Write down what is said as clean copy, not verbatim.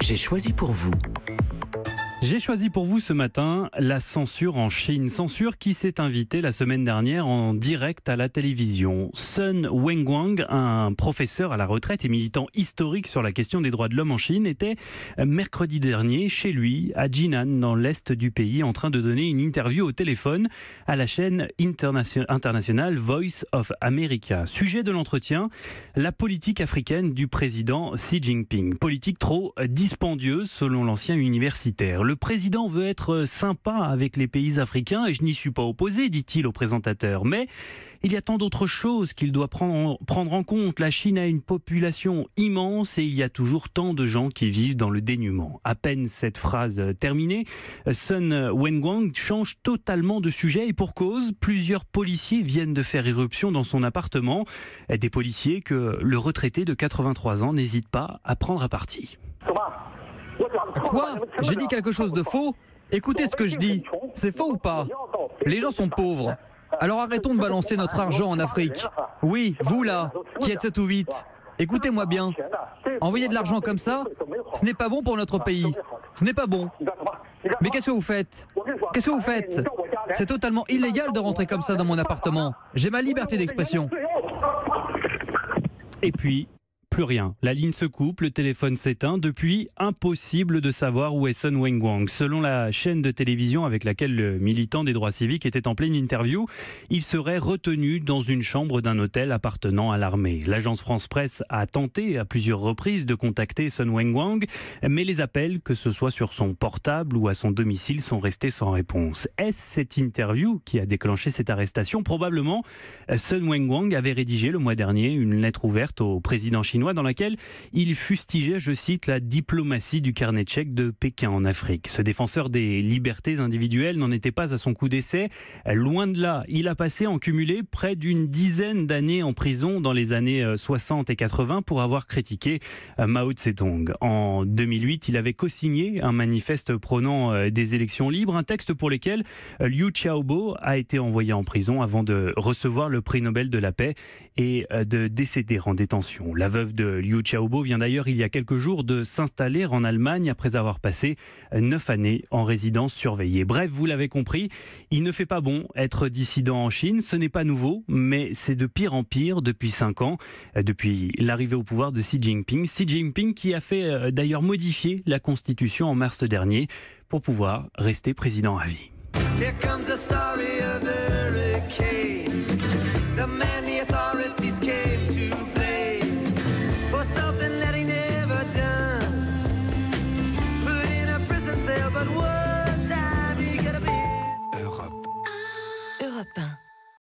J'ai choisi pour vous. J'ai choisi pour vous ce matin la censure en Chine. Censure qui s'est invitée la semaine dernière en direct à la télévision. Sun Wenguang, un professeur à la retraite et militant historique sur la question des droits de l'homme en Chine, était mercredi dernier chez lui à Jinan, dans l'est du pays, en train de donner une interview au téléphone à la chaîne internationale Voice of America. Sujet de l'entretien, la politique africaine du président Xi Jinping. Politique trop dispendieuse selon l'ancien universitaire. Le président veut être sympa avec les pays africains et je n'y suis pas opposé, dit-il au présentateur. Mais il y a tant d'autres choses qu'il doit prendre en compte. La Chine a une population immense et il y a toujours tant de gens qui vivent dans le dénuement. À peine cette phrase terminée, Sun Wenguang change totalement de sujet et pour cause, plusieurs policiers viennent de faire irruption dans son appartement. Des policiers que le retraité de 83 ans n'hésite pas à prendre à partie. Quoi ? J'ai dit quelque chose de faux ? Écoutez ce que je dis. C'est faux ou pas ? Les gens sont pauvres. Alors arrêtons de balancer notre argent en Afrique. Oui, vous là, qui êtes 7 ou 8. Écoutez-moi bien. Envoyer de l'argent comme ça, ce n'est pas bon pour notre pays. Ce n'est pas bon. Mais qu'est-ce que vous faites ? Qu'est-ce que vous faites ? C'est totalement illégal de rentrer comme ça dans mon appartement. J'ai ma liberté d'expression. Et puis, plus rien. La ligne se coupe, le téléphone s'éteint. Depuis, impossible de savoir où est Sun Wenguang. Selon la chaîne de télévision avec laquelle le militant des droits civiques était en pleine interview, il serait retenu dans une chambre d'un hôtel appartenant à l'armée. L'agence France Presse a tenté à plusieurs reprises de contacter Sun Wenguang, mais les appels, que ce soit sur son portable ou à son domicile, sont restés sans réponse. Est-ce cette interview qui a déclenché cette arrestation ? Probablement. Sun Wenguang avait rédigé le mois dernier une lettre ouverte au président chinois dans laquelle il fustigeait, je cite, la diplomatie du carnet tchèque de Pékin en Afrique. Ce défenseur des libertés individuelles n'en était pas à son coup d'essai. Loin de là, il a passé en cumulé près d'une dizaine d'années en prison dans les années 60 et 80 pour avoir critiqué Mao Tse-tung. En 2008, il avait co-signé un manifeste prônant des élections libres, un texte pour lequel Liu Xiaobo a été envoyé en prison avant de recevoir le prix Nobel de la paix et de décéder en détention. La veuve de Liu Xiaobo vient d'ailleurs il y a quelques jours de s'installer en Allemagne après avoir passé 9 années en résidence surveillée. Bref, vous l'avez compris, il ne fait pas bon être dissident en Chine, ce n'est pas nouveau, mais c'est de pire en pire depuis 5 ans, depuis l'arrivée au pouvoir de Xi Jinping. Xi Jinping qui a fait d'ailleurs modifier la constitution en mars dernier pour pouvoir rester président à vie. Here comes the story of the hurricane. The man the authorities came to blame for something that he never done. Put in a prison cell, but one time he could have been. Europe 1.